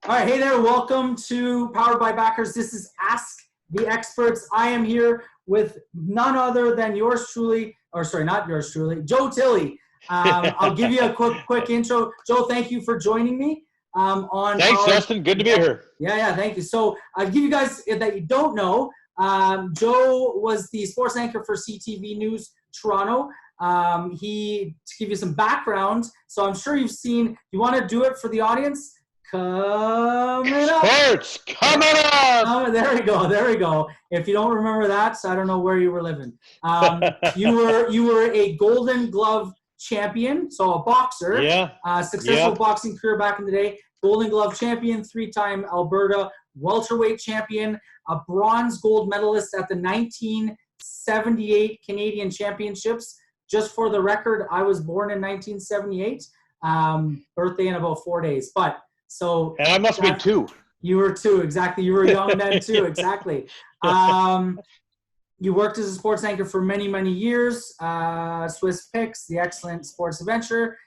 All right, hey there. Welcome to Powered by Backers. This is Ask the Experts. I am here with none other than yours truly, or sorry, not yours truly, Joe Tilley. I'll give you a quick intro. Joe, thank you for joining me. Thanks, Justin. Good to be here. Yeah, thank you. So I'll give you guys that you don't know, Joe was the sports anchor for CTV News Toronto. To give you some background, so I'm sure you've seen, you want to do it for the audience? Coming up. Sports coming up. There we go. If you don't remember that, so I don't know where you were living. You were a Golden Glove champion, so a boxer. Yeah. Successful boxing career back in the day. Golden Glove champion, 3-time Alberta welterweight champion, a bronze gold medalist at the 1978 Canadian Championships. Just for the record, I was born in 1978. Birthday in about 4 days, but. So, and I must be 2. You were 2, exactly. You were young then too, exactly. You worked as a sports anchor for many, many years. Swiss Picks, the excellent sports adventure.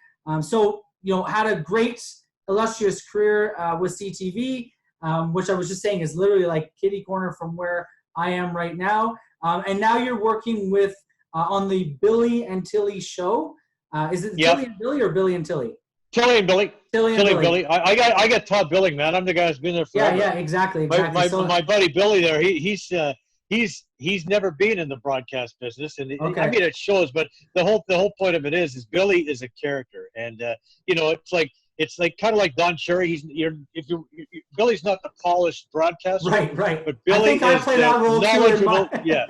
So, had a great, illustrious career with CTV, which I was just saying is literally like kitty corner from where I am right now. And now you're working with on the Billy and Tilley show. Is it Tilley and Billy or Billy and Tilley? Tilley and Billy. Tilley and Billy. I got taught billing, man. I'm the guy who's been there forever. Yeah, exactly. My buddy Billy there, he's never been in the broadcast business, and I mean it shows. But the whole point of it is Billy is a character, and it's like kind of like Don Cherry. Billy's not the polished broadcaster, right. But Billy I think I play that role knowledgeable. Yeah.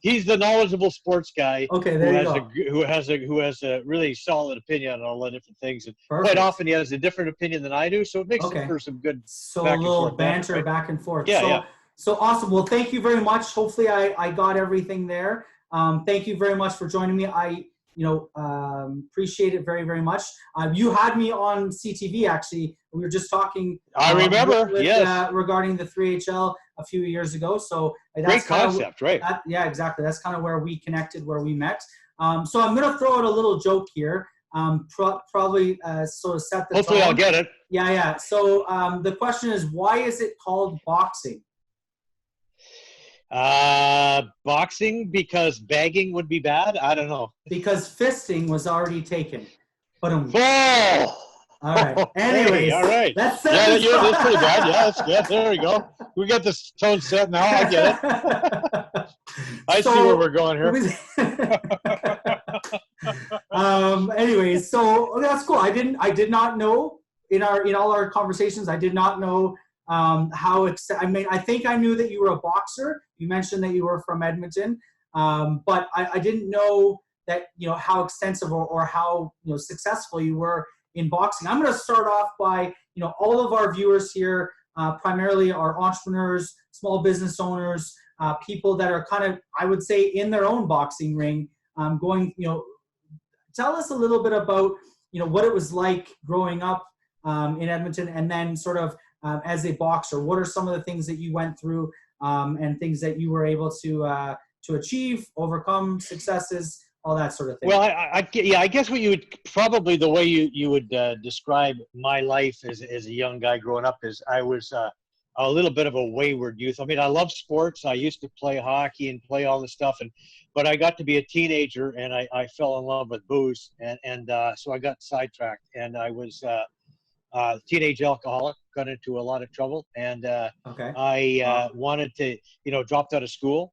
He's the knowledgeable sports guy. Okay, there who has a really solid opinion on all the different things. And Perfect. quite often he has a different opinion than I do, so it makes it for some good. So a little banter back and forth. Yeah. So awesome. Well, thank you very much. Hopefully, I got everything there. Thank you very much for joining me. I appreciate it very, very much. You had me on CTV, actually. We were just talking. I remember, yes. Regarding the 3HL a few years ago. So that's great concept, right? Yeah, exactly. That's kind of where we connected, where we met. So I'm going to throw out a little joke here. Probably sort of set the Hopefully tone. I'll get it. Yeah. So the question is, why is it called boxing? Boxing, because bagging would be bad. I don't know. Because fisting was already taken. Oh! All right. Anyways, all right. That's that's pretty bad. Yeah, that's good. There we go. We got this tone set now. I get it. I see where we're going here. Anyways, so that's cool. I did not know in all our conversations. I did not know I think I knew that you were a boxer. You mentioned that you were from Edmonton, but I didn't know that how extensive or how successful you were in boxing. I'm going to start off by all of our viewers here primarily are entrepreneurs, small business owners, people that are kind of, I would say, in their own boxing ring. Tell us a little bit about what it was like growing up in Edmonton, and then sort of as a boxer. What are some of the things that you went through and things that you were able to achieve, overcome, successes, all that sort of thing? Well, I guess what you would probably, the way you would describe my life as a young guy growing up is I was a little bit of a wayward youth. I mean, I love sports. I used to play hockey and play all this stuff, but I got to be a teenager and I fell in love with booze, and so I got sidetracked, and I was teenage alcoholic, got into a lot of trouble, and I wanted to, dropped out of school.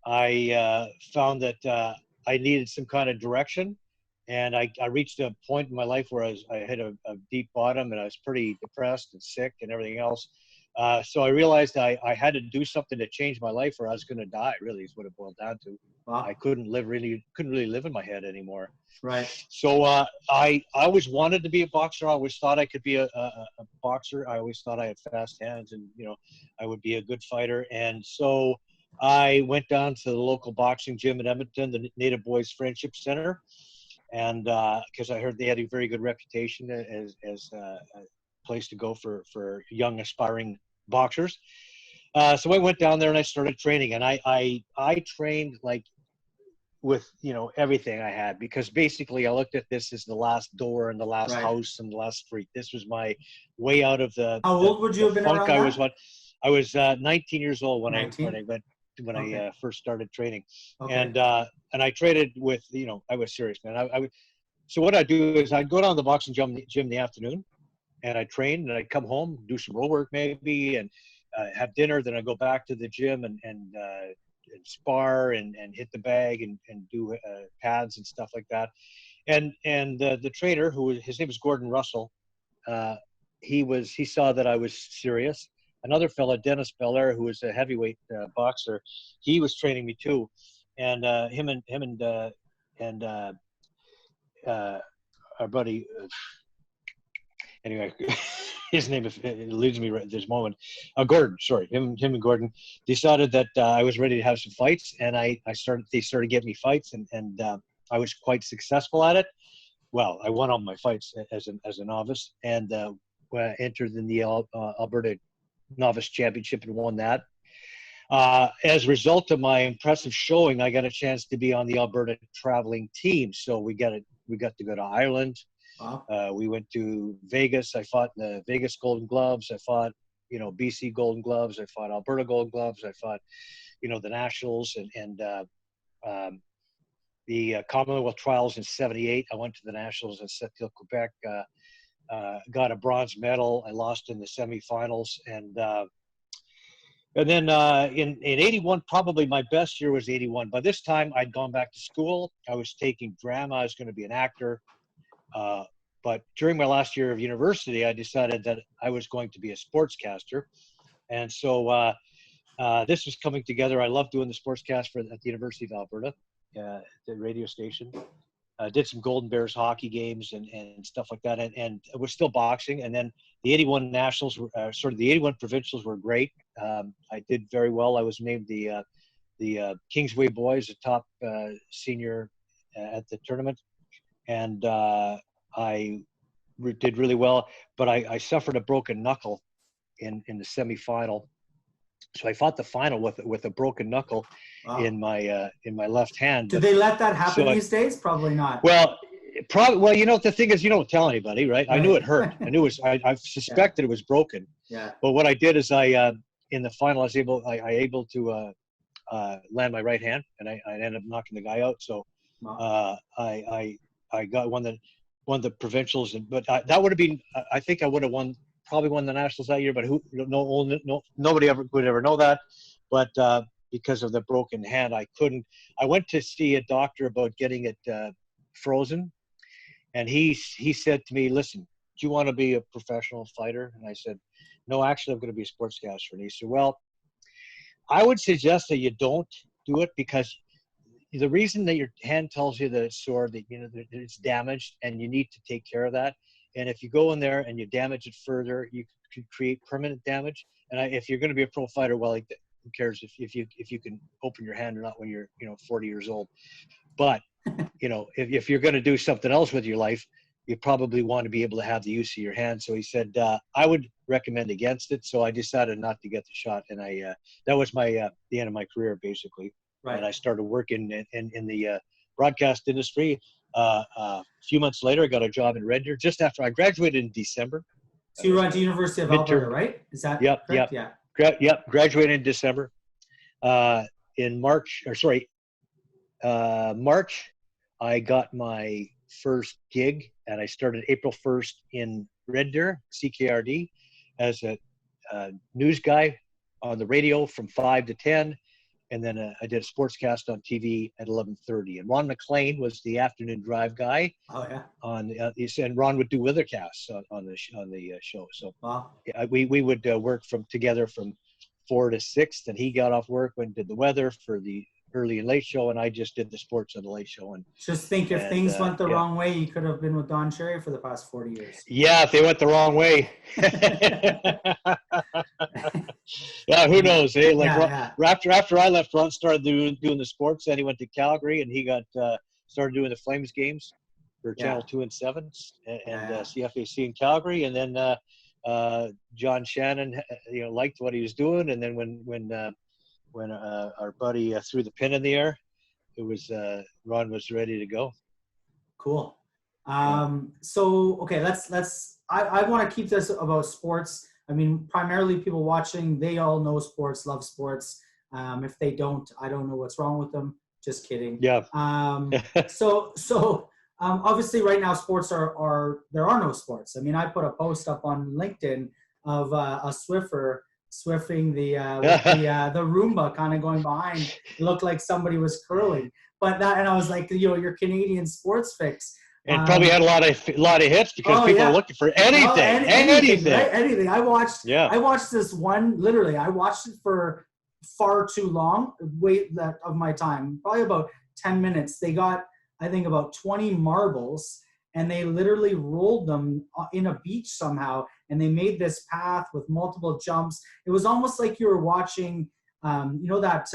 I found that I needed some kind of direction, and I reached a point in my life where I hit a deep bottom, and I was pretty depressed and sick and everything else. So I realized I had to do something to change my life, or I was going to die. Really, is what it boiled down to. Wow. I couldn't really live in my head anymore. Right. So I always wanted to be a boxer. I always thought I could be a boxer. I always thought I had fast hands, and I would be a good fighter. And so I went down to the local boxing gym in Edmonton, the Native Boys Friendship Center, and because I heard they had a very good reputation as a place to go for young aspiring boxers. So I went down there and I started training, and I trained like with, you know, everything I had, because basically I looked at this as the last door and the last Right. house and the last street. This was my way out of How old would you have been funk around I that? was on. I was 19 years old when 19? I first started training, Okay. and I traded with, you know, I was serious, man. I would, so what I'd do is I'd go down to the boxing gym in the afternoon, and I'd train, and I'd come home, do some road work maybe, and have dinner. Then I'd go back to the gym and spar and hit the bag and do pads and stuff like that. And the trainer, his name was Gordon Russell, he saw that I was serious. Another fella, Dennis Belair, who was a heavyweight boxer, he was training me too, and him and our buddy. Anyway, his name eludes me right at this moment. Gordon, sorry, him and Gordon decided that I was ready to have some fights, and they started getting me fights, and I was quite successful at it. Well, I won all my fights as a novice, and entered in the Alberta Novice Championship and won that. As a result of my impressive showing, I got a chance to be on the Alberta traveling team. So we got to go to Ireland. Wow. We went to Vegas. I fought in the Vegas Golden Gloves. I fought, you know, BC Golden Gloves. I fought Alberta Golden Gloves. I fought, you know, the Nationals and the Commonwealth Trials in '78. I went to the Nationals in Sept-Îles, Quebec. Got a bronze medal. I lost in the semifinals, and then in '81, probably my best year was '81. By this time, I'd gone back to school. I was taking drama. I was going to be an actor. But during my last year of university, I decided that I was going to be a sportscaster. And so this was coming together. I love doing the sportscast at the University of Alberta, the radio station. Did some Golden Bears hockey games and stuff like that. And it was still boxing. And then the '81 Nationals, the '81 Provincials were great. I did very well. I was named the Kingsway Boys, the top senior at the tournament. And I did really well, but I suffered a broken knuckle in the semifinal. So I fought the final with a broken knuckle in my left hand. Do they let that happen these days? Probably not. Well, well, you know, the thing is, you don't tell anybody, right? I knew it hurt. I knew I suspected it was broken. Yeah. But what I did is in the final, I was able to land my right hand, and I ended up knocking the guy out. So I got won the provincials, but that would have been. I think I would have probably won the nationals that year. But nobody would ever know that. But because of the broken hand, I couldn't. I went to see a doctor about getting it frozen, and he said to me, "Listen, do you want to be a professional fighter?" And I said, "No, actually, I'm going to be a sportscaster." And he said, "Well, I would suggest that you don't do it, because the reason that your hand tells you that it's sore, that you know that it's damaged, and you need to take care of that. And if you go in there and you damage it further, you could create permanent damage. And if you're going to be a pro fighter, well, who cares if you can open your hand or not when you're 40 years old? But if you're going to do something else with your life, you probably want to be able to have the use of your hand." So he said, I would recommend against it. So I decided not to get the shot, and that was the end of my career, basically. Right. And I started working in the broadcast industry. A few months later, I got a job in Red Deer just after I graduated in December. So you went to University of Alberta, right? Is that correct? Yeah. Graduated in December. In March, I got my first gig, and I started April 1st in Red Deer, CKRD, as a news guy on the radio from 5 to 10. And then I did a sportscast on TV at 11:30. And Ron McLean was the afternoon drive guy. Oh yeah. And Ron would do weathercasts on the show. So wow. Yeah, we would work together from 4 to 6. Then he got off work, went and did the weather for the early and late show, and I just did the sports on the late show. And just think, if things went the wrong way, you could have been with Don Cherry for the past 40 years. Yeah, if they went the wrong way. Yeah, who knows? Hey, after I left, Ron started doing the sports. Then he went to Calgary, and he got started doing the Flames games for Channel 2 and 7 and CFAC in Calgary. And then John Shannon, liked what he was doing. And then when our buddy threw the pin in the air, Ron was ready to go. Cool. Yeah. So okay, I want to keep this about sports. I mean, primarily people watching, they all know sports, love sports. If they don't, I don't know what's wrong with them. Just kidding. Yeah. Obviously right now sports are there are no sports. I mean, I put a post up on LinkedIn of a Swiffer swiffing the Roomba kind of going behind. It looked like somebody was curling. And I was like, your Canadian sports fix. And probably had a lot of hits because people are looking for anything, anything, right? Anything. I watched this one, literally, I watched it for far too long, of my time, probably about 10 minutes. They got, I think, about 20 marbles, and they literally rolled them in a beach somehow, and they made this path with multiple jumps. It was almost like you were watching, that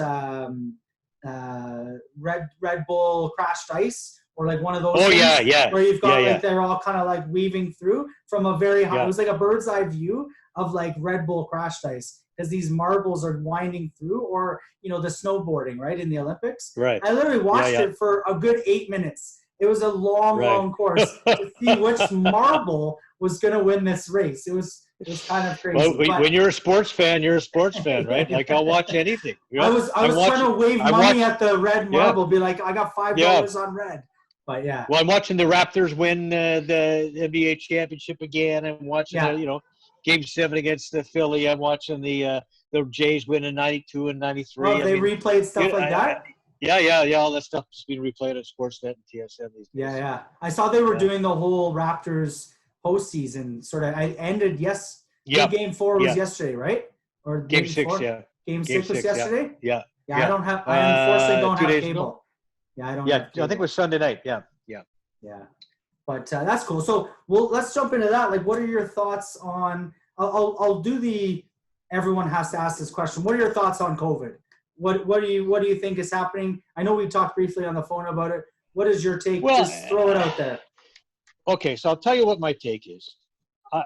Red Bull Crashed Ice, or like one of those things where you've got they're all kind of like weaving through from a very high, it was like a bird's eye view of like Red Bull Crashed Ice, because these marbles are winding through, or the snowboarding, right, in the Olympics. Right. I literally watched it for a good 8 minutes. It was a long course to see which marble was going to win this race. It was kind of crazy. Well, when you're a sports fan, right? Like, I'll watch anything. I was trying to wave money at the red marble, be like, I got $5 on red. But yeah. Well, I'm watching the Raptors win the NBA championship again. I'm watching Game 7 against the Philly. I'm watching the Jays win in 92 and 93. Oh, they replayed stuff like that? Yeah. All that stuff is being replayed at Sportsnet and TSN these days. Yeah. I saw they were doing the whole Raptors postseason sort of. I ended Game 4 was yesterday, right? Or Game 6, Game 6 was yesterday? Yeah. I unfortunately don't have cable. Ago? Yeah, I don't have cable. I think it was Sunday night. Yeah. But that's cool. So let's jump into that. Like, what are your thoughts on? I'll do everyone has to ask this question. What are your thoughts on COVID? What do you think is happening? I know we talked briefly on the phone about it. What is your take? Well, just throw it out there. Okay, so I'll tell you what my take is.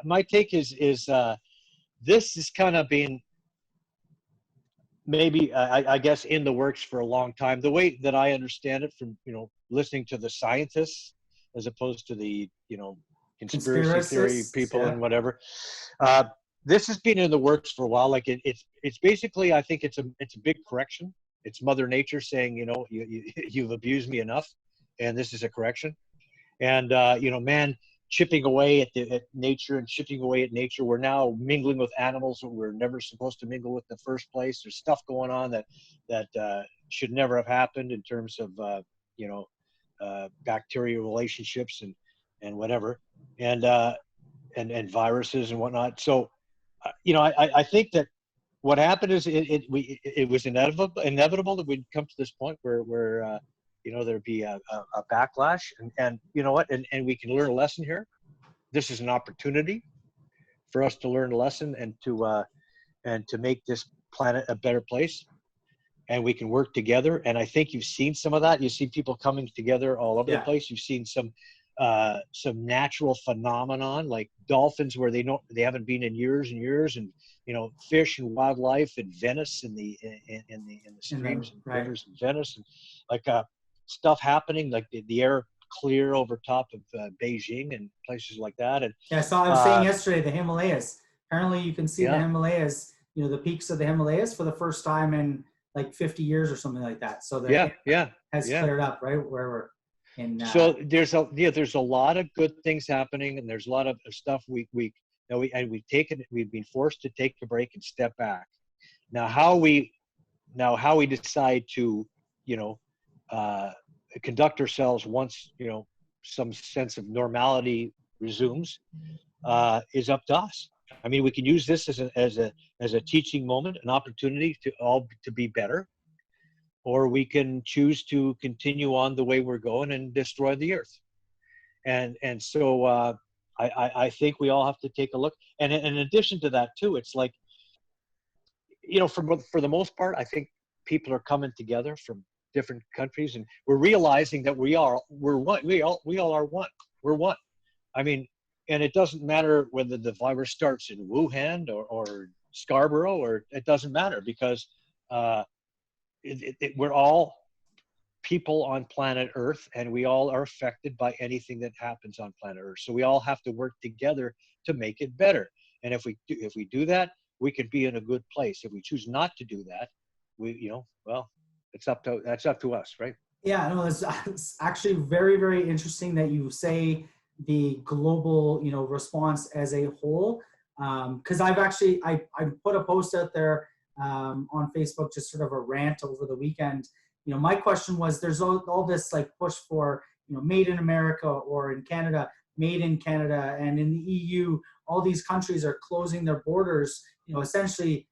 My take is this is kind of being maybe I guess in the works for a long time. The way that I understand it from listening to the scientists as opposed to the conspiracy theory people and whatever. This has been in the works for a while. Like it's basically, I think it's a big correction. It's Mother Nature saying, you've abused me enough, and this is a correction. And man chipping away at nature and chipping away at nature. We're now mingling with animals that we're never supposed to mingle with in the first place. There's stuff going on that should never have happened in terms of bacterial relationships and whatever, and viruses and whatnot. So, I think that what happened is it was inevitable that we'd come to this point where there'd be a backlash, and you know what, and we can learn a lesson here. This is an opportunity for us to learn a lesson and to make this planet a better place. And we can work together. And I think you've seen some of that. You see people coming together all over the place. You've seen some natural phenomenon like dolphins where they haven't been in years and years, and fish and wildlife in Venice in the streams and rivers in Venice, and like stuff happening like the air clear over top of Beijing and places like that. And I was saying yesterday the Himalayas. Apparently, you can see the Himalayas. The peaks of the Himalayas for the first time in like 50 years or something like that. So that has cleared up, right? Where we're in. So there's a lot of good things happening, and there's a lot of stuff we've been forced to take a break and step back. Now how we decide to conduct ourselves once some sense of normality resumes is up to us. I mean, we can use this as a teaching moment, an opportunity to be better, or we can choose to continue on the way we're going and destroy the earth. And so I think we all have to take a look. And in addition to that too, it's like, for the most part, I think people are coming together from different countries, and we're realizing that we're one. We all are one. We're one. I mean, and it doesn't matter whether the virus starts in Wuhan or Scarborough, or it doesn't matter, because we're all people on planet Earth, and we all are affected by anything that happens on planet Earth. So we all have to work together to make it better. And if we do that, we could be in a good place. If we choose not to do that, well, that's up to us, right? Yeah, no, it's actually very, very interesting that you say the global, response as a whole. Because I put a post out there on Facebook, just sort of a rant over the weekend. My question was, there's all this like push for, made in America, or in Canada, made in Canada, and in the EU, all these countries are closing their borders, essentially,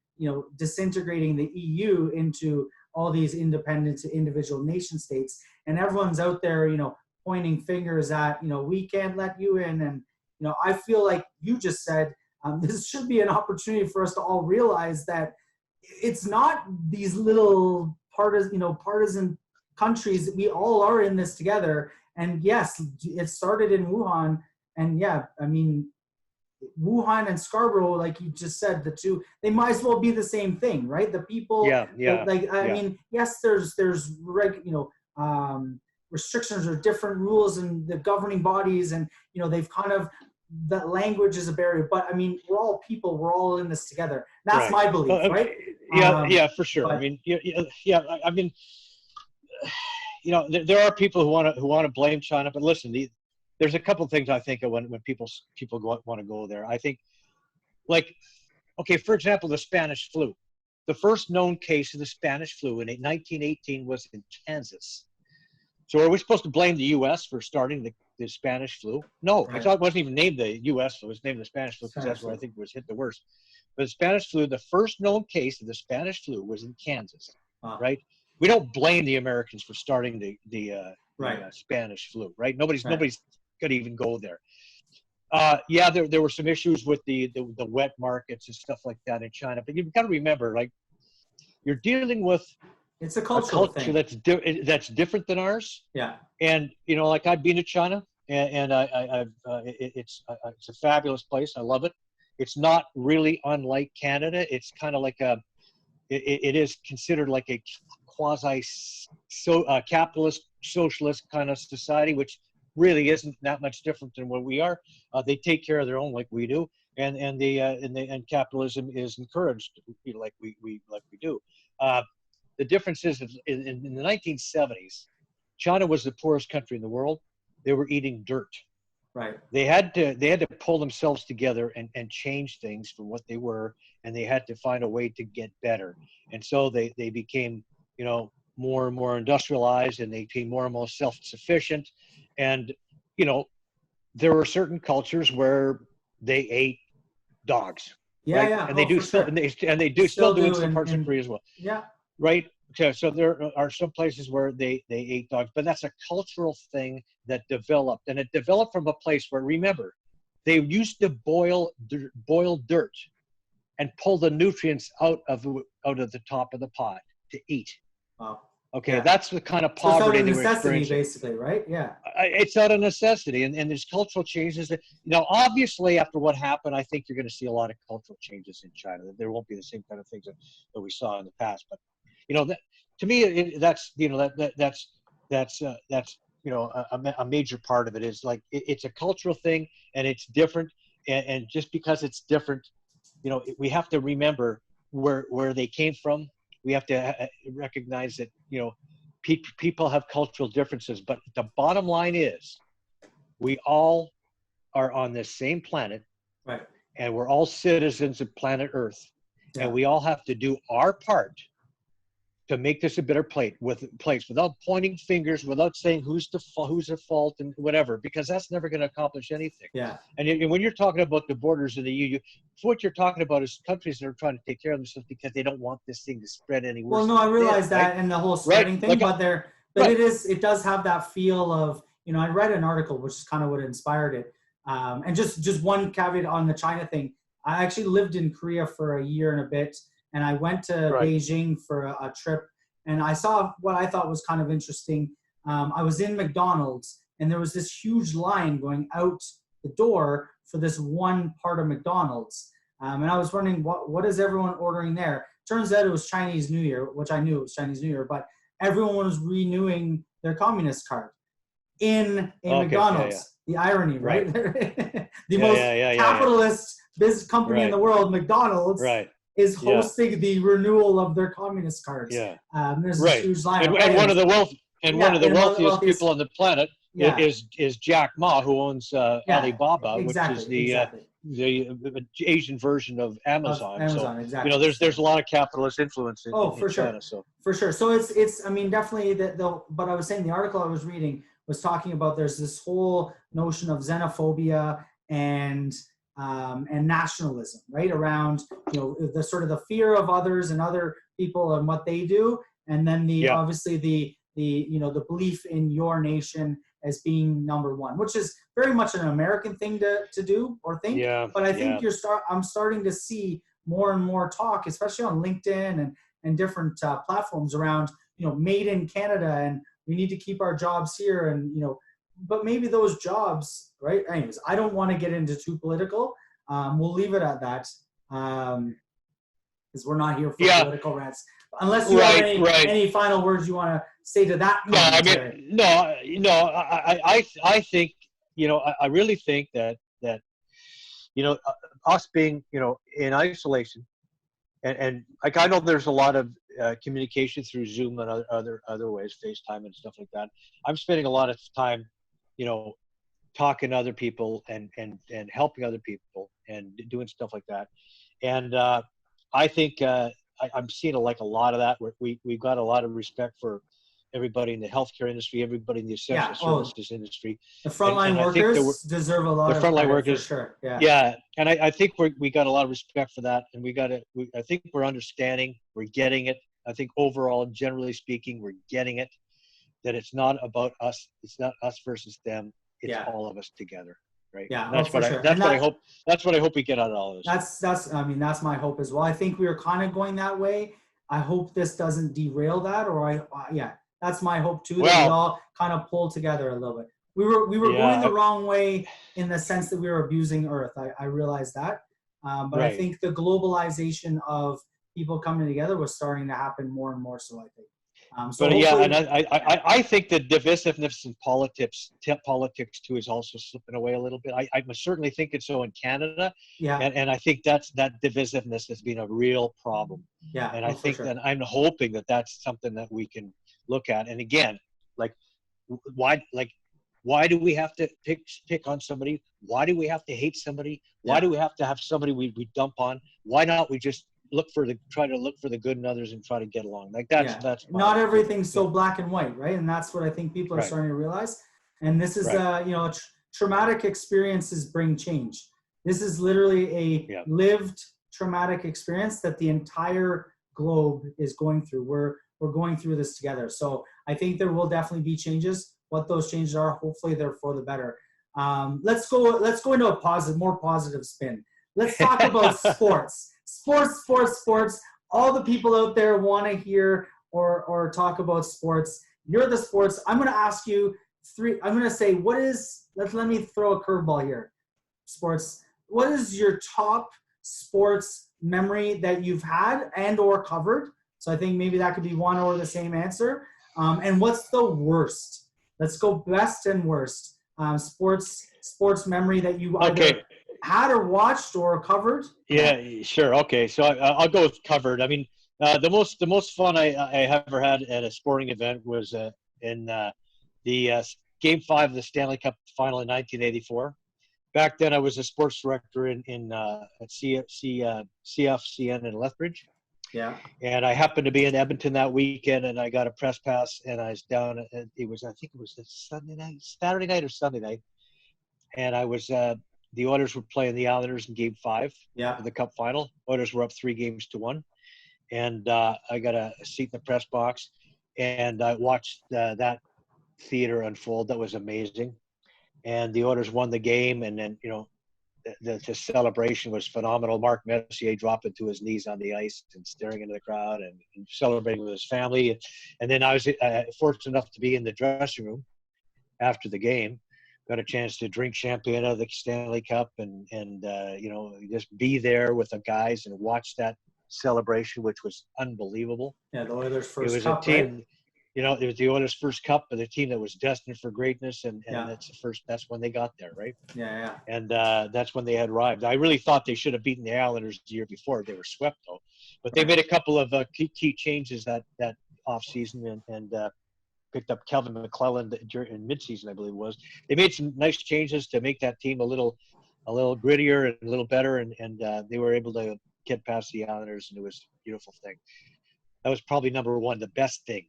disintegrating the EU into all these independent individual nation states, and everyone's out there, pointing fingers at, we can't let you in. And, I feel like you just said, this should be an opportunity for us to all realize that it's not these little partisan countries. We all are in this together. And yes, it started in Wuhan. And yeah, I mean, Wuhan and Scarborough, like you just said, the two, they might as well be the same thing, right? The people, I mean, yes, there's restrictions or different rules and the governing bodies, and they've kind of, that language is a barrier, but I mean, we're all people, we're all in this together. That's my belief, right? Yeah, for sure. But, I mean, I mean, there are people who want to blame China, but listen, there's a couple of things I think of when people want to go there. I think, like, okay, for example, the Spanish flu. The first known case of the Spanish flu in 1918 was in Kansas. So are we supposed to blame the U.S. for starting the Spanish flu? No, right. It wasn't even named the U.S. flu. It was named the Spanish flu because that's where I think it was hit the worst. But the Spanish flu, the first known case of the Spanish flu was in Kansas, right? We don't blame the Americans for starting the Spanish flu, right? Nobody's could even go there. There were some issues with the wet markets and stuff like that in China, but you've got to remember, like, you're dealing with a culture thing that's different than ours. Yeah. And like, I've been to China, and it's a fabulous place. I love it. It's not really unlike Canada. It's kind of like it is considered like a quasi capitalist socialist kind of society, which really isn't that much different than what we are. They take care of their own like we do, and capitalism is encouraged like we do. The difference is in the 1970s, China was the poorest country in the world. They were eating dirt. Right. They had to pull themselves together and change things from what they were, and they had to find a way to get better. And so they became, more and more industrialized, and they became more and more self-sufficient. And, there were certain cultures where they ate dogs. Yeah, right? yeah. And they do still, sure. and they do still do in some parts of Korea as well. Yeah. Right. So there are some places where they ate dogs, but that's a cultural thing that developed, and it developed from a place where, remember, they used to boil dirt and pull the nutrients out of the top of the pot to eat. Wow. Okay, yeah. That's the kind of poverty they were experiencing. Basically, right? Yeah. It's out of necessity, and there's cultural changes. Obviously, after what happened, I think you're going to see a lot of cultural changes in China. There won't be the same kind of things that we saw in the past, but that, to me, that's a major part of it. Is like it's a cultural thing, and it's different, and just because it's different, we have to remember where they came from. We have to recognize that people have cultural differences, but the bottom line is we all are on this same planet, right? And we're all citizens of planet Earth, and we all have to do our part to make this a better place without pointing fingers, without saying who's at fault and whatever, because that's never going to accomplish anything. Yeah. And when you're talking about the borders of the EU, what you're talking about is countries that are trying to take care of themselves because they don't want this thing to spread any worse. Well, no, I realize that, right? And the whole spreading thing, but it does have that feel of, I read an article, which is kind of what inspired it. And just one caveat on the China thing. I actually lived in Korea for a year and a bit. And I went to Beijing for a trip, and I saw what I thought was kind of interesting. I was in McDonald's, and there was this huge line going out the door for this one part of McDonald's. And I was wondering, what is everyone ordering there? Turns out it was Chinese New Year, which I knew it was Chinese New Year. But everyone was renewing their communist card in a Okay. Yeah. Yeah. McDonald's. The irony, right? Right. The Yeah. most Yeah. Yeah. Yeah. Yeah. capitalist business company in Right. the world, McDonald's, Right. is Yeah. hosting the renewal of their communist cards. Yeah. There's this Right. huge lineup. And one of Anyways, the one of the and one of the wealthiest wealthiest. people on the planet Yeah, is Jack Ma, who owns yeah, Alibaba, which is exactly. the Asian version of Of Amazon. So Amazon, exactly. there's a lot of capitalist influence Oh, in for sure. China. So For sure. So it's I mean, definitely but I was saying the article I was reading was talking about there's this whole notion of xenophobia and nationalism, right? Around, the sort of the fear of others and other people and what they do. And then yeah. obviously the belief in your nation as being number one, which is very much an American thing to do or think. Yeah. But I think Yeah. I'm starting to see more and more talk, especially on LinkedIn and different platforms around, made in Canada, and we need to keep our jobs here. And, but maybe those jobs, right? Anyways, I don't want to get into too political. We'll leave it at that. Because we're not here for political rants. Unless you have any final words you want to say to that commentary. I think, I really think that us being, in isolation, and like, I know there's a lot of communication through Zoom and other ways, FaceTime and stuff like that. I'm spending a lot of time, talking to other people and helping other people and doing stuff like that. And I think I'm seeing a lot of that. We've got a lot of respect for everybody in the healthcare industry, everybody in the essential services industry. The frontline workers deserve a lot of frontline workers, for sure. Yeah, and I think we got a lot of respect for that, and I think we're understanding, we're getting it. I think overall, generally speaking, we're getting it, that it's not about us. It's not us versus them. It's all of us together. Right. Yeah. That's what I hope. That's what I hope we get out of all of this. That's my hope as well. I think we are kind of going that way. I hope this doesn't derail that, that's my hope too. That we all kind of pull together a little bit. We were going the wrong way in the sense that we were abusing Earth. I realized that, but I think the globalization of people coming together was starting to happen more and more. So I think. And I think the divisiveness in politics too is also slipping away a little bit. I certainly think it's so in Canada. Yeah. And I think that divisiveness has been a real problem. Yeah. And I think that I'm hoping that that's something that we can look at. And again, why do we have to pick on somebody? Why do we have to hate somebody? Why do we have to have somebody we dump on? Why not we just try to look for the good in others and try to get along? That's not everything's so black and white, right? And that's what I think people are starting to realize. And this is traumatic experiences bring change. This is literally a lived traumatic experience that the entire globe is going through. We're going through this together. So I think there will definitely be changes. What those changes are, hopefully they're for the better. Let's go into a more positive spin. Let's talk about sports. Sports. All the people out there want to hear or talk about sports. You're the sports. I'm going to ask you three. I'm going to say, let me throw a curveball here. Sports. What is your top sports memory that you've had and or covered? So I think maybe that could be one or the same answer. And what's the worst? Let's go best and worst. Sports memory that you either had or watched or covered? Yeah, sure. Okay, so I'll go with covered. I mean, the most fun I ever had at a sporting event was in the Game 5 of the Stanley Cup Final in 1984. Back then, I was a sports director at CFCN in Lethbridge. Yeah. And I happened to be in Edmonton that weekend, and I got a press pass, and I was down. I think it was a Saturday night or Sunday night, and I was. The Oilers were playing the Islanders in Game 5 of the Cup Final. Oilers were up 3-1, and I got a seat in the press box, and I watched that theater unfold. That was amazing, and the Oilers won the game, and then the celebration was phenomenal. Mark Messier dropping to his knees on the ice and staring into the crowd and celebrating with his family. And then I was fortunate enough to be in the dressing room after the game. Got a chance to drink champagne out of the Stanley Cup and just be there with the guys and watch that celebration, which was unbelievable. Yeah, the Oilers' first it was cup, a team. right? it was the Oilers' first cup, but the team that was destined for greatness, and Yeah. that's when they got there, right? Yeah. And that's when they had arrived. I really thought they should have beaten the Islanders the year before. They were swept, though. But they made a couple of key changes that offseason and picked up Kelvin McClellan in midseason, I believe it was. They made some nice changes to make that team a little grittier and a little better, and they were able to get past the Islanders, and it was a beautiful thing. That was probably number one, the best thing.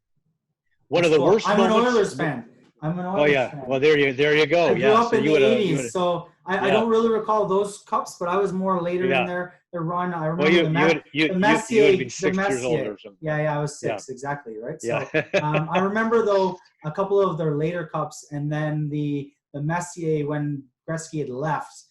One of the worst I'm moments. an Oilers fan. I'm an Oilers fan. Well, there you go. I grew up in the 80s, so I yeah. don't really recall those cups, but I was more later in their run. I remember you would have been 6 years old or something. Yeah, I was 6, exactly, right? Yeah. So I remember, though, a couple of their later cups, and then the Messier when Gretzky had left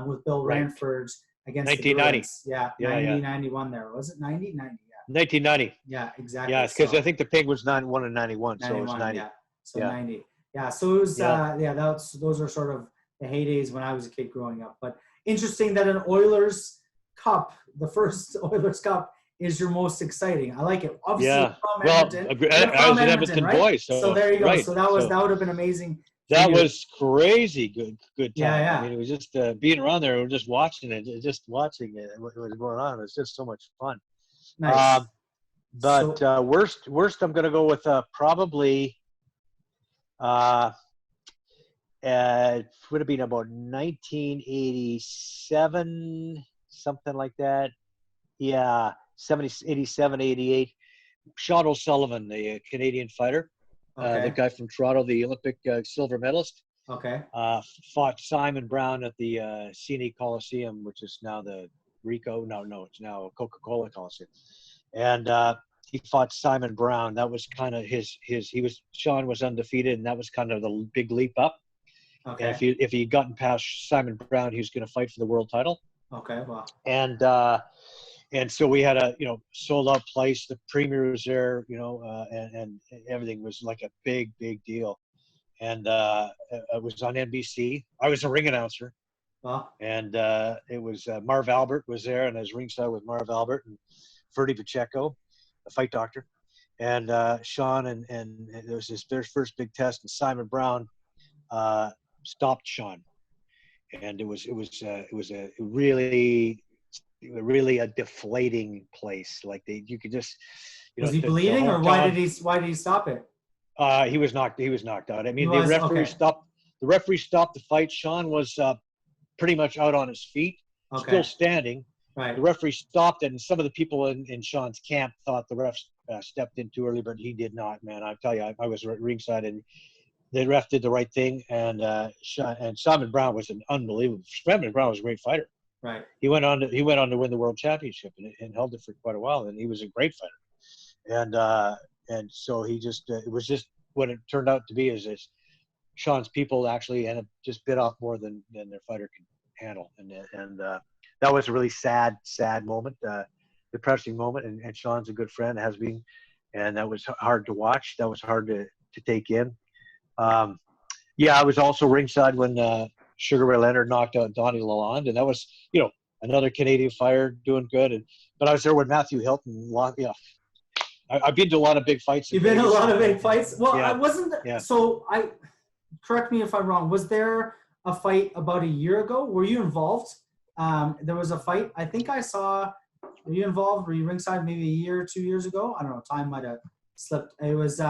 with Bill Ranford against 1990. The Bruins. Yeah, 90-91 there. Was it 90? 90, 1990. Yeah, exactly. Yeah, because I think the Penguins won in 91, so it was 90. Yeah, so 90. Yeah, so it was, those are sort of the heydays when I was a kid growing up. But interesting that an Oilers Cup, the first Oilers Cup, is your most exciting. I like it. Obviously, from Edmonton. I was an Edmonton boy, so there you go. Right. So that would have been amazing. That was crazy good time. Yeah. I mean, it was just being around there. We were just watching it, what was going on. It was just so much fun. Nice. Worst, I'm going to go with probably it would have been about 1987, something like that. Yeah, 87, 88. Sean O'Sullivan, the Canadian fighter, the guy from Toronto, the Olympic silver medalist. Okay. Fought Simon Brown at the CNE Coliseum, which is now the Ricoh. No, it's now Coca-Cola Coliseum. And he fought Simon Brown. That was kind of Sean was undefeated, and that was kind of the big leap up. Okay. And if he had gotten past Simon Brown, he was going to fight for the world title. Okay. Wow. And so we had a sold out place. The premier was there, and everything was like a big deal. And it was on NBC. I was a ring announcer. Wow. And it was Marv Albert was there, and I was ringside with Marv Albert and Ferdy Pacheco, the fight doctor, and Sean, and it was their first big test, and Simon Brown stopped Sean, and it was a really a deflating place. Like you could just was he bleeding, or why did he stop it? He was knocked out. I mean, the referee stopped the fight. Sean was pretty much out on his feet, still standing. Right. The referee stopped it, and some of the people in Sean's camp thought the ref stepped in too early, but he did not, man. I tell you, I was at ringside, and the ref did the right thing, and Simon Brown was an unbelievable. Simon Brown was a great fighter. Right. He went on to win the world championship and held it for quite a while, and he was a great fighter. And so he just it was just what it turned out to be is Sean's people actually ended up just bit off more than their fighter could handle, and that was a really sad moment, depressing moment. And Sean's a good friend, has been, and that was hard to watch. That was hard to take in. I was also ringside when Sugar Ray Leonard knocked out Donnie Lalonde, and that was another Canadian fighter doing good. But I was there when Matthew Hilton. I've been to a lot of big fights. You've been to a lot of big fights. Well, yeah. I wasn't. Yeah. So correct me if I'm wrong. Was there a fight about a year ago? Were you involved? There was a fight. I think I saw. Were you involved? Were you ringside maybe a year or 2 years ago? I don't know. Time might have slipped. It was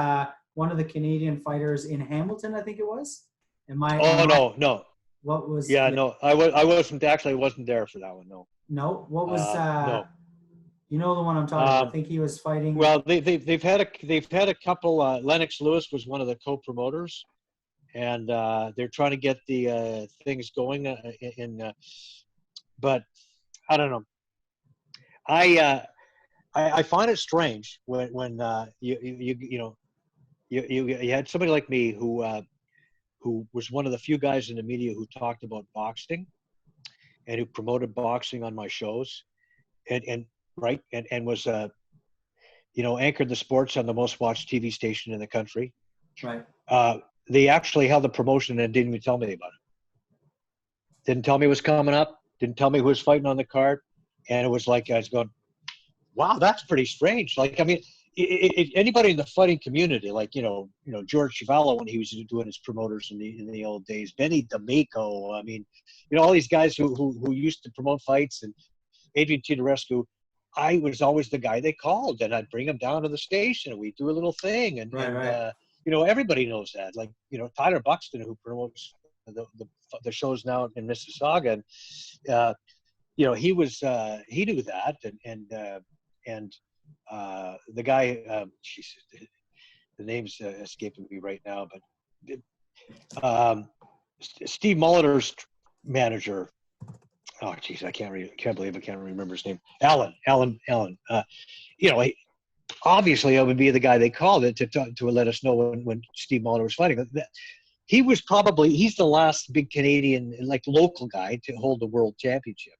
one of the Canadian fighters in Hamilton. I think it was. No. What was? Yeah, no. I wasn't there for that one. No. No. What was? No. You know the one I'm talking about. I think he was fighting. Well, they've had a couple. Lennox Lewis was one of the co-promoters, and they're trying to get the things going but I don't know. I find it strange when you had somebody like me who was one of the few guys in the media who talked about boxing and who promoted boxing on my shows, and was anchored the sports on the most watched TV station in the country. Right. They actually held the promotion and didn't even tell me about it. Didn't tell me it was coming up. Didn't tell me who was fighting on the card. And it was like I was going, wow, that's pretty strange. Like, I mean, anybody in the fighting community, like George Chivallo when he was doing his promoters in the old days, Benny D'Amico. I mean, all these guys who used to promote fights, and Adrian Titorescu. I was always the guy they called, and I'd bring him down to the station, and we'd do a little thing, and Right. everybody knows that. Like Tyler Buxton, who promotes the shows now in Mississauga, and he knew that, and the guy, the name's escaping me right now, but Steve Molitor's manager. Oh, geez, I can't believe I can't remember his name. Alan. Obviously, I would be the guy they called it to let us know when Steve Molitor was fighting. He's the last big Canadian, like, local guy to hold the world championship.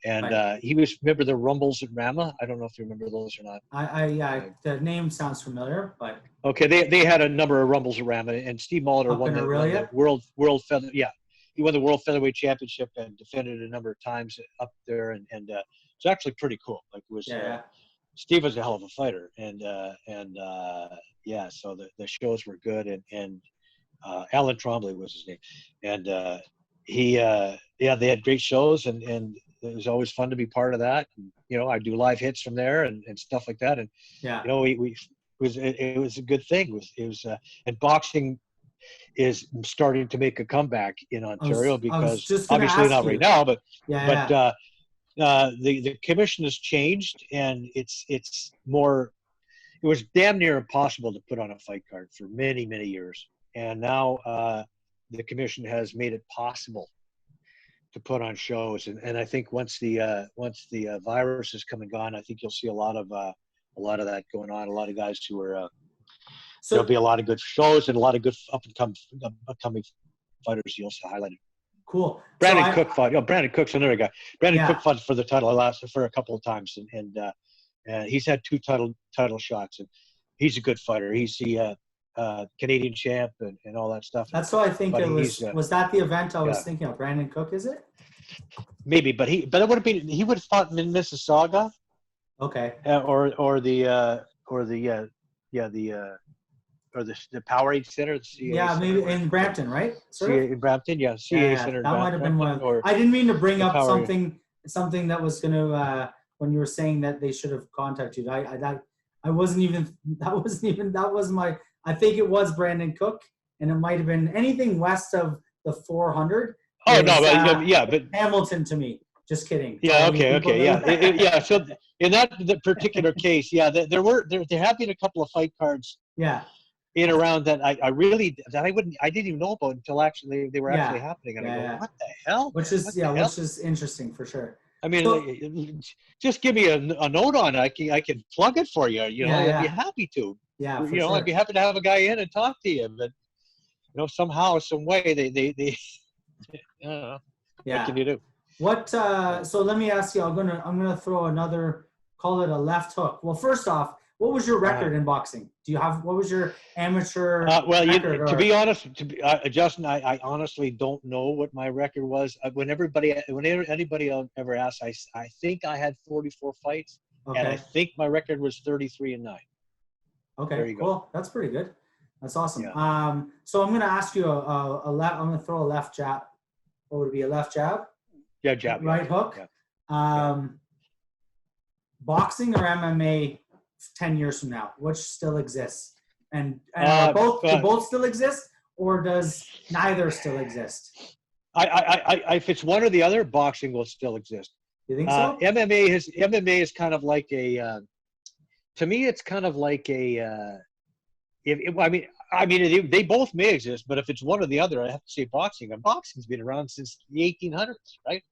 And he was, remember the Rumbles at Rama? I don't know if you remember those or not. The name sounds familiar, but okay, they had a number of Rumbles at Rama, and Steve Molitor won the world feather. Yeah, he won the world featherweight championship and defended a number of times up there, and it's actually pretty cool. Like, it was Steve was a hell of a fighter, and so the shows were good, and Alan Trombley was his name, and they had great shows, and it was always fun to be part of that. And, I do live hits from there and stuff like that, and it was a good thing. It was and boxing is starting to make a comeback in Ontario because obviously not right now, but the commission has changed, and it's more. It was damn near impossible to put on a fight card for many years, and now the commission has made it possible to put on shows, and I think once the virus has come and gone, I think you'll see a lot of that going on. A lot of guys who are there'll be a lot of good shows and a lot of good upcoming fighters you also highlighted. Cool. Brandon Cook fought. Brandon Cook's another guy. Brandon Cook fought for the title. I lasted for a couple of times, and he's had 2 title shots, and he's a good fighter. He's the Canadian champ and all that stuff. That's what I think it was. Was that the event I was thinking of? Brandon Cook, is it? Maybe, but he would have fought in Mississauga. Okay. Or the Powerade Center. Maybe in Brampton, right? In Brampton, CA Center. That might have been one. I didn't mean to bring up something that was going to when you were saying that they should have contacted you. I wasn't even. That was my. I think it was Brandon Cook, and it might have been anything west of the 400. Oh no, but Hamilton to me. Just kidding. Yeah. Okay. Yeah. So in that particular case, there have been a couple of fight cards. Yeah. In around that I didn't even know about until actually they were actually happening, and I go, what the hell? Which is interesting for sure. I mean, just give me a note on it. I can plug it for you. I'd be happy to. Yeah, for sure. I'd be happy to have a guy in and talk to you, but somehow, some way, they I don't know. Yeah. What can you do? What? So let me ask you. I'm gonna throw another. Call it a left hook. Well, first off, what was your record in boxing? What was your amateur record? To be honest, Justin, I honestly don't know what my record was. Whenever anybody ever asks, I think I had 44 fights, and I think my record was 33-9. Okay, there you cool. go. That's pretty good. That's awesome. Yeah. So I'm going to ask you a left. I'm going to throw a left jab. What would it be? A left jab? Yeah, jab. Right hook. Yeah. Boxing or MMA 10 years from now, which still exists? And do both still exist, or does neither still exist? If it's one or the other, boxing will still exist. You think so? MMA is kind of like a. To me, it's kind of like a. They both may exist, but if it's one or the other, I have to say boxing. And boxing's been around since the 1800s, right?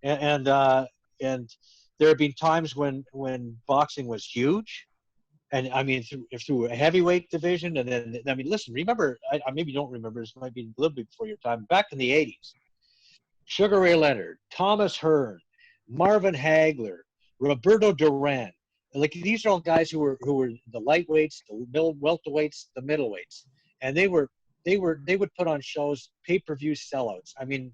And there have been times when boxing was huge, and I mean through a heavyweight division, and then listen, remember, I maybe don't remember. This might be a little bit before your time. Back in the 80s, Sugar Ray Leonard, Thomas Hearn, Marvin Hagler, Roberto Duran. Like, these are all guys who were the lightweights, the welterweights, the middleweights, and they would put on shows, pay-per-view sellouts. I mean,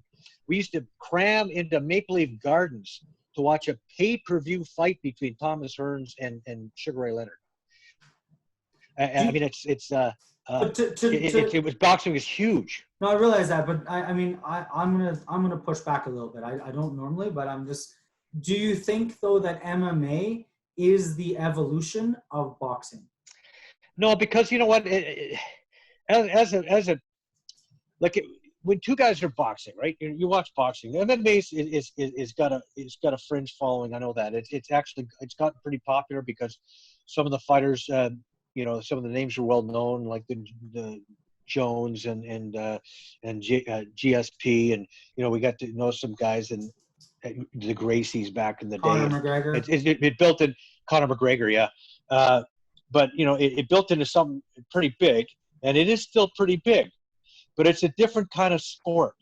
we used to cram into Maple Leaf Gardens to watch a pay-per-view fight between Thomas Hearns and Sugar Ray Leonard. I mean, But it was boxing was huge. no, I realize that, but I mean, I'm gonna push back a little bit. I don't normally, but I'm just. Do you think though that MMA is the evolution of boxing? No, because you know what, as a like when two guys are boxing, right? You watch boxing. MMA is got a fringe following. I know that it's actually it's gotten pretty popular because some of the fighters, some of the names are well known, like the Jones and GSP, and we got to know some guys and the Gracies back in the day. Conor And McGregor. it built in Conor McGregor, yeah. But it built into something pretty big, and it is still pretty big. But it's a different kind of sport,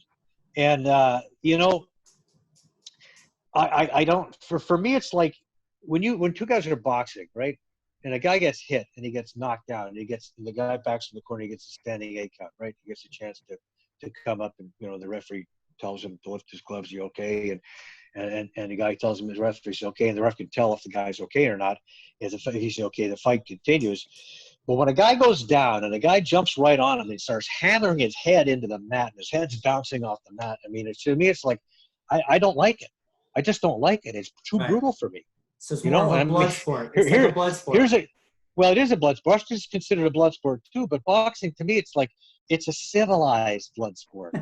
and I don't. For me, it's like when two guys are boxing, right? And a guy gets hit and he gets knocked down, and the guy backs in the corner. He gets a standing 8 count, right? He gets a chance to come up, and the referee tells him to lift his gloves. You okay? And the guy tells him his referee's okay, and the ref can tell if the guy's okay or not. He says okay, the fight continues. But when a guy goes down and a guy jumps right on him and starts hammering his head into the mat, and his head's bouncing off the mat, I mean, to me, it's like I don't like it. I just don't like it. It's too brutal for me. So it's more of a blood sport. It's like a blood sport. Well, it is a blood sport. Boxing is considered a blood sport too, but boxing to me, it's like it's a civilized blood sport.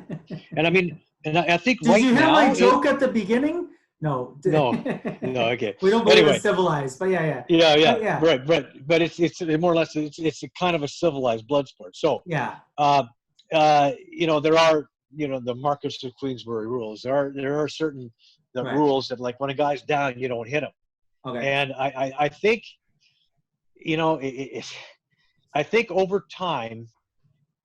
And I mean, and I think Did you hear my joke at the beginning? No. No, okay. We don't believe it's civilized, but yeah. Yeah. Right. But it's more or less it's a kind of a civilized blood sport. So yeah. There are the Marquess of Queensberry rules. There are certain rules that, like, when a guy's down, you don't hit him. Okay. And I think I think over time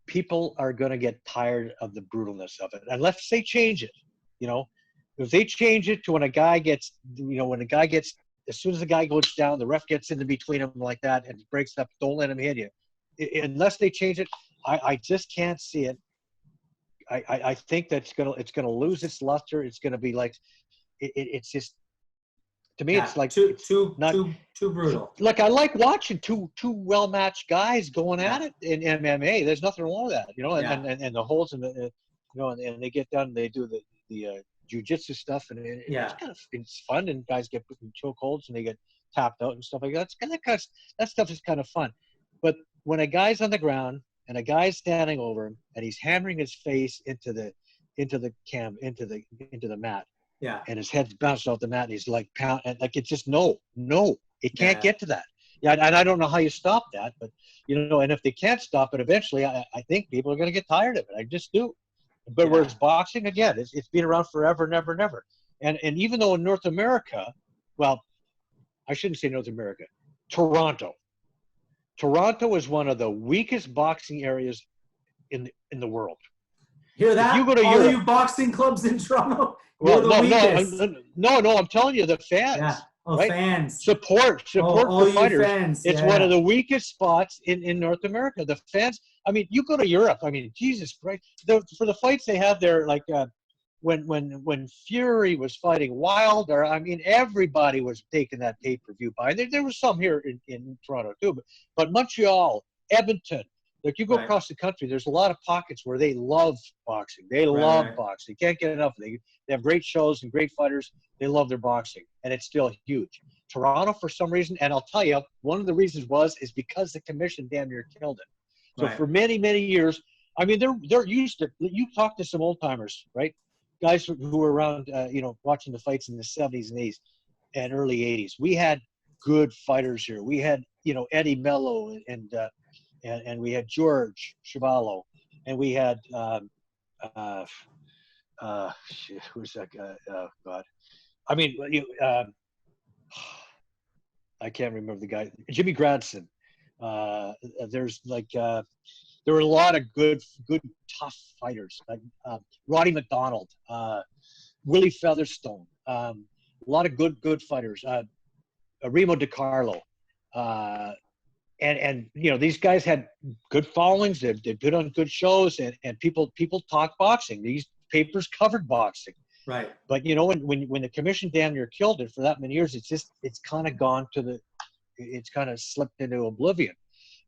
people are going to get tired of the brutalness of it unless they change it. If they change it to when a guy gets, as soon as the guy goes down, the ref gets in between them like that and breaks up. Don't let him hit you. Unless they change it, I just can't see it. I think that it's gonna lose its luster. It's gonna be like, it's just, to me, it's like too brutal. Like, I like watching two well matched guys going at it in MMA. There's nothing wrong with that, and the holds and and they get done. They do the jiu-jitsu stuff, and it's fun, and guys get put in choke holds and they get tapped out and stuff like that. That stuff is kind of fun. But when a guy's on the ground and a guy's standing over him and he's hammering his face into the mat, and his head's bounced off the mat, and he's like pound, and like, it's just no, it can't get to that. And I don't know how you stop that, but and if they can't stop it, eventually, I think people are going to get tired of it. I just do. But whereas boxing, again, it's been around forever and ever and ever. And even though in North America, well, I shouldn't say North America, Toronto is one of the weakest boxing areas in the world. Hear that? If you go to Europe, you boxing clubs in Toronto? No, I'm telling you, the fans. Yeah. Oh, right? Fans. Support for fighters. Fans. It's one of the weakest spots in North America. The fans, I mean, you go to Europe, I mean, Jesus Christ. For the fights they have there, like when Fury was fighting Wilder, I mean, everybody was taking that pay-per-view buy. There was some here in Toronto too, but Montreal, Edmonton, like, you go across the country, there's a lot of pockets where they love boxing. They love boxing. They can't get enough. They have great shows and great fighters. They love their boxing, and it's still huge. Toronto, for some reason, and I'll tell you, one of the reasons is because the commission damn near killed it. So for many, many years, I mean, they're used to. You talk to some old timers, right? Guys who were around, watching the fights in the 70s and 80s and early 80s. We had good fighters here. We had, Eddie Mello and we had George Chuvalo, and we had who's that guy? Oh God, I mean, I can't remember the guy. Jimmy Gradson. There's like there were a lot of good tough fighters, like Roddy McDonald, Willie Featherstone, a lot of good fighters. Remo DiCarlo. And these guys had good followings. They put on good shows, and people talk boxing. These papers covered boxing. Right. But when the commission damn near killed it for that many years, it's kind of gone it's kind of slipped into oblivion.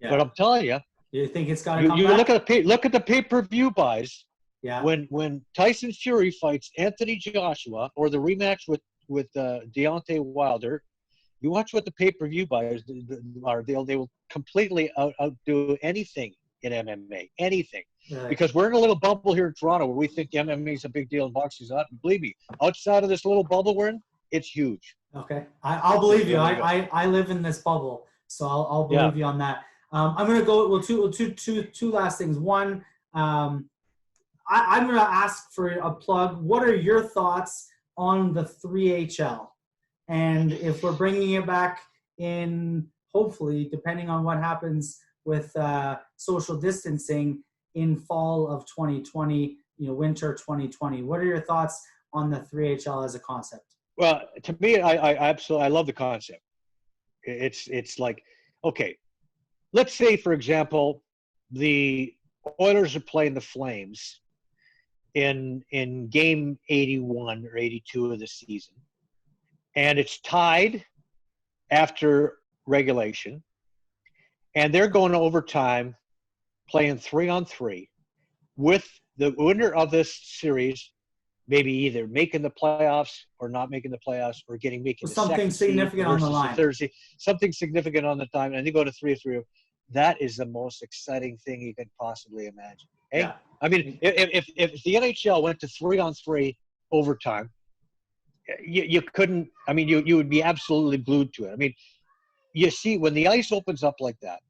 But Yeah. I'm telling you, You think it's got to you, come you back? look at the pay-per-view buys. Yeah. When Tyson Fury fights Anthony Joshua or the rematch with Deontay Wilder, you watch what the pay-per-view buys are. They will completely outdo anything in MMA, anything. Really. Because we're in a little bubble here in Toronto where we think MMA is a big deal and boxing is not. Believe me, outside of this little bubble we're in, it's huge. Okay. I'll believe you. There you go. I live in this bubble, so I'll Yeah. believe you on that. I'm gonna go. Well, two last things. One, I'm gonna ask for a plug. What are your thoughts on the 3HL? And if we're bringing it back in, hopefully, depending on what happens with social distancing in fall of 2020, winter 2020, what are your thoughts on the 3HL as a concept? Well, to me, I absolutely I love the concept. It's like, okay, let's say for example, the Oilers are playing the Flames in game 81 or 82 of the season, and it's tied after regulation, and they're going to overtime, playing 3-on-3 with the winner of this series maybe either making the playoffs or not making the playoffs or making the Something second seed significant on the versus the line. third seed, something significant on the time, and they go to 3-3. That is the most exciting thing you could possibly imagine. Hey, Yeah. I mean, if the NHL went to 3-on-3 overtime, you couldn't. I mean, you would be absolutely glued to it. I mean, you see when the ice opens up like that,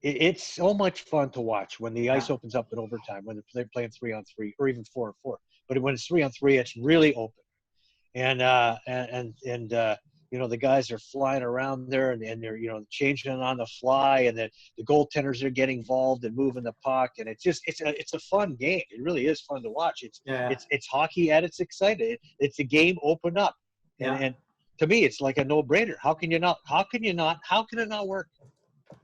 it's so much fun to watch when the ice Yeah. opens up in overtime when they're playing 3-on-3 or even 4-on-4. But when it's 3-on-3, it's really open, and the guys are flying around there and they're changing on the fly, and the goaltenders are getting involved and moving the puck, and it's a fun game. It really is fun to watch. Yeah. It's hockey at its exciting. It's a game opened up, and to me, it's like a no-brainer. How can it not work?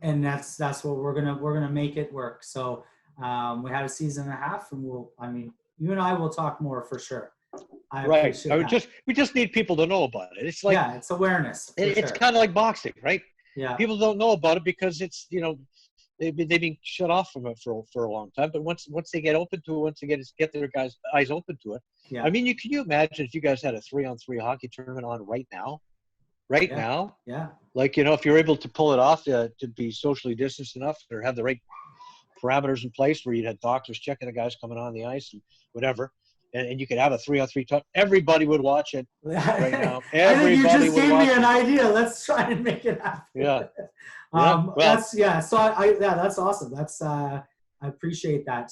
And that's what we're gonna make it work. So we had a season and a half, and you and I will talk more for sure. I appreciate that. We just need people to know about it. It's like it's awareness. It's kind of like boxing, right? Yeah. People don't know about it because it's they've been shut off from it for a long time. But once they get open to it, once they get their guys' eyes open to it, Yeah. I mean, can you imagine if you guys had a 3-on-3 hockey tournament on right now? Right now? Yeah. Like, if you're able to pull it off to be socially distanced enough or have the right parameters in place where you'd have doctors checking the guys coming on the ice and whatever, and you could have a 3-on-3 everybody would watch it right now. I think you just gave me an it. idea. Let's try and make it happen. Yeah. So that's awesome. That's I appreciate that.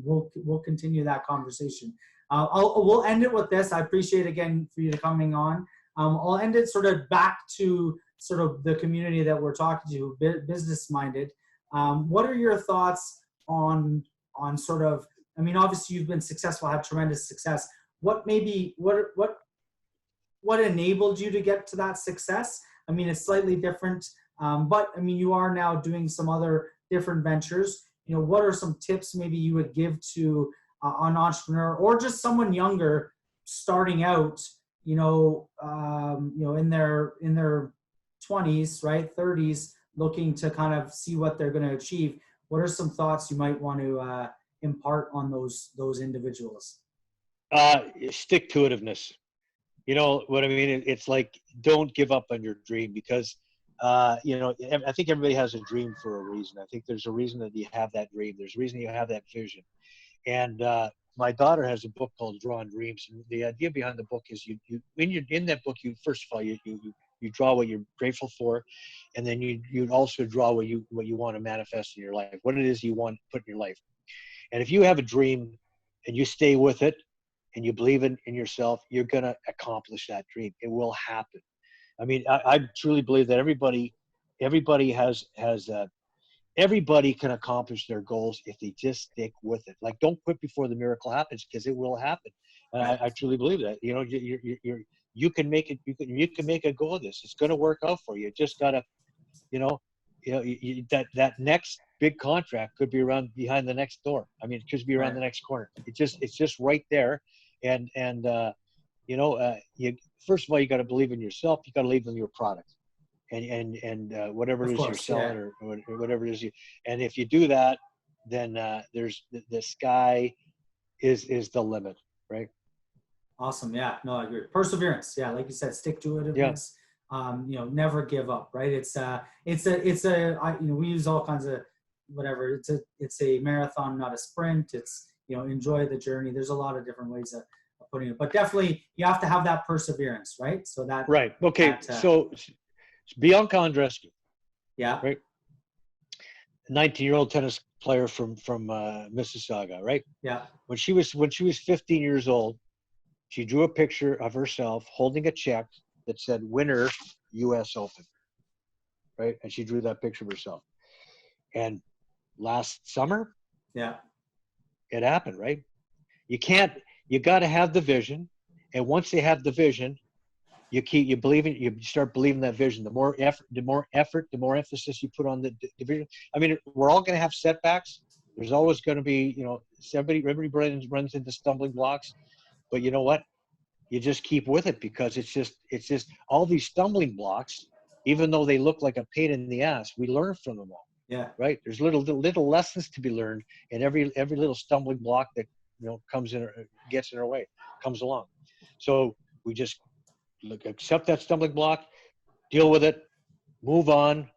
We'll continue that conversation. We'll end it with this. I appreciate again for you to coming on. I'll end it sort of back to sort of the community that we're talking to, business minded. What are your thoughts on sort of, I mean, obviously you've been successful, had tremendous success. What enabled you to get to that success? I mean, it's slightly different, but I mean, you are now doing some other different ventures. What are some tips maybe you would give to an entrepreneur or just someone younger starting out, in their 20s, right, 30s, looking to kind of see what they're going to achieve? What are some thoughts you might want to impart on those individuals? Stick-to-itiveness. You know what I mean? It's like, don't give up on your dream because, I think everybody has a dream for a reason. I think there's a reason that you have that dream. There's a reason you have that vision. And my daughter has a book called Drawing Dreams. And the idea behind the book is when you're in that book, first of all, you draw what you're grateful for. And then you also draw what you want to manifest in your life, what it is you want to put in your life. And if you have a dream and you stay with it and you believe in yourself, you're going to accomplish that dream. It will happen. I mean, I truly believe that everybody can accomplish their goals if they just stick with it. Like, don't quit before the miracle happens, because it will happen. Right. I truly believe that. You can make it. You can make a go of this. It's going to work out for you. You just gotta, that next big contract could be around behind the next door. I mean, it could be around the next corner. It's just right there. And first of all, you got to believe in yourself. You got to believe in your product. and whatever it Of is you're course, selling yeah. or whatever it is and if you do that, then there's the sky is the limit, right? Awesome. Yeah, no, I agree. Perseverance. Yeah, like you said, stick to Yeah. itiveness. Never give up. Right. We use all kinds of whatever. It's a marathon, not a sprint. It's enjoy the journey. There's a lot of different ways of putting it, but definitely you have to have that perseverance, right? So Right. Okay. So Bianca Andreescu, yeah, right? 19-year-old tennis player from Mississauga, right? yeah, When she was 15 years old, she drew a picture of herself holding a check that said "Winner U.S. Open," right? And she drew that picture of herself. And last summer, yeah, it happened, right? You got to have the vision, and once they have the vision, you start believing that vision. The more effort, the more emphasis you put on the vision. I mean, we're all going to have setbacks. There's always going to be, everybody runs into stumbling blocks, but you know what? You just keep with it, because it's just all these stumbling blocks, even though they look like a pain in the ass, we learn from them all, yeah, right? There's little lessons to be learned, and every little stumbling block that comes in or gets in our way comes along. So we just accept that stumbling block, deal with it, move on.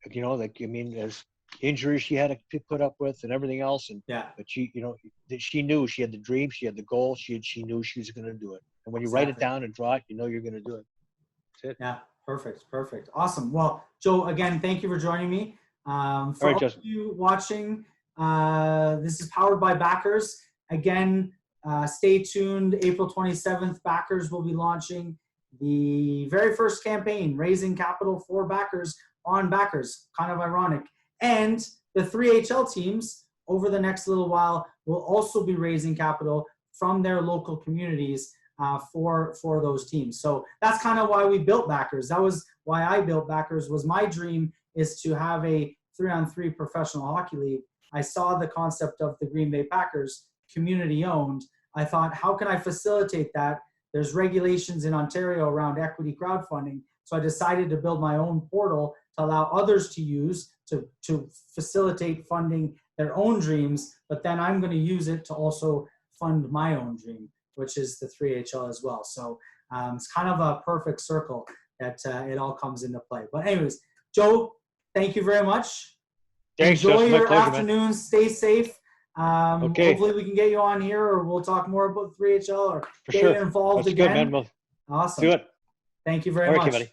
There's injuries she had to put up with and everything else, yeah. but she knew she had the dream, she had the goal, she knew she was going to do it. And when you write it Exactly. down and draw it, you're going to do it. That's it. Yeah, perfect. Awesome. Well, Joe, again, thank you for joining me. All For right, all of Justin. you watching, this is powered by Backers. Again, stay tuned. April 27th, Backers will be launching the very first campaign, raising capital for Backers on Backers. Kind of ironic. And the 3HL teams over the next little while will also be raising capital from their local communities for those teams. So that's kind of why we built Backers. That was why I built Backers. Was my dream is to have a 3-on-3 professional hockey league. I saw the concept of the Green Bay Packers, community owned. I thought, how can I facilitate that? There's regulations in Ontario around equity crowdfunding. So I decided to build my own portal to allow others to use to facilitate funding their own dreams. But then I'm going to use it to also fund my own dream, which is the 3HL as well. So it's kind of a perfect circle that it all comes into play. But anyways, Joe, thank you very much. Thanks, Enjoy Justin. My your pleasure, afternoon. Man. Stay safe. Okay. Hopefully we can get you on here, or we'll talk more about 3HL or For get sure. you involved That's again. good, man. We'll Awesome. do it. Thank you very All right, much. buddy.